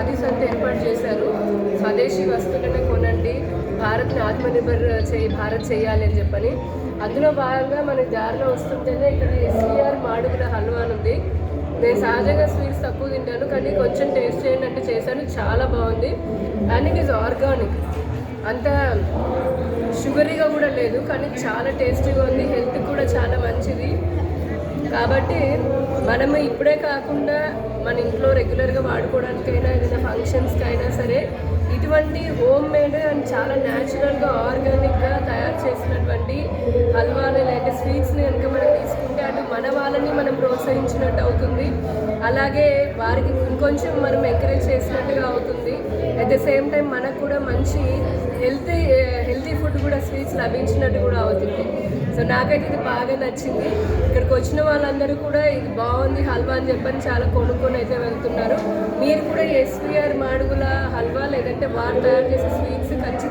ఖాదీ సంత ఏర్పాటు చేశారు. స్వదేశీ వస్తువులను కొనండి, భారత్ని ఆత్మనిర్భర్ భారత్ చేయాలి అని చెప్పని. అందులో భాగంగా మన దారిలో వస్తుంటేనే ఇక్కడ ఎస్వీఆర్ మాడుగుల హల్వా అని ఉంది. నేను సహజంగా స్వీట్స్ తక్కువ తింటాను, కానీ కొంచెం టేస్ట్ చేయండి అంటే చేశాను. చాలా బాగుంది. అండ్ ఇట్ ఈస్ ఆర్గానిక్, అంత షుగరీగా కూడా లేదు, కానీ చాలా టేస్టీగా ఉంది. హెల్త్ కూడా చాలా మంచిది. కాబట్టి మనము ఇప్పుడే కాకుండా మన ఇంట్లో రెగ్యులర్గా వాడుకోవడానికైనా ఏదైనా ఫంక్షన్స్కి అయినా సరే ఇటువంటి హోమ్ మేడ్ అండ్ చాలా న్యాచురల్గా ఆర్గానిక్గా తయారు చేసినటువంటి హల్వాని లేకపోతే స్వీట్స్ని కనుక మనం తీసుకుంటే అటు మన వాళ్ళని మనం ప్రోత్సహించినట్టు అవుతుంది, అలాగే వారికి ఇంకొంచెం మనం ఎంకరేజ్ చేసినట్టుగా అవుతుంది. అట్ ద సేమ్ టైం మనకు కూడా మంచి హెల్తీ ఫుడ్ కూడా స్వీట్స్ లభించినట్టు కూడా అవుతుంది. సో నాకైతే ఇది బాగా నచ్చింది. ఇక్కడికి వచ్చిన వాళ్ళందరూ కూడా ఇది బాగుంది హల్వా అని చెప్పని చాలా కొనుక్కొని అయితే వెళ్తున్నారు. మీరు కూడా ఎస్వీఆర్ మాడుగుల హల్వా లేదంటే వారు తయారు చేసే స్వీట్స్ ఖచ్చితంగా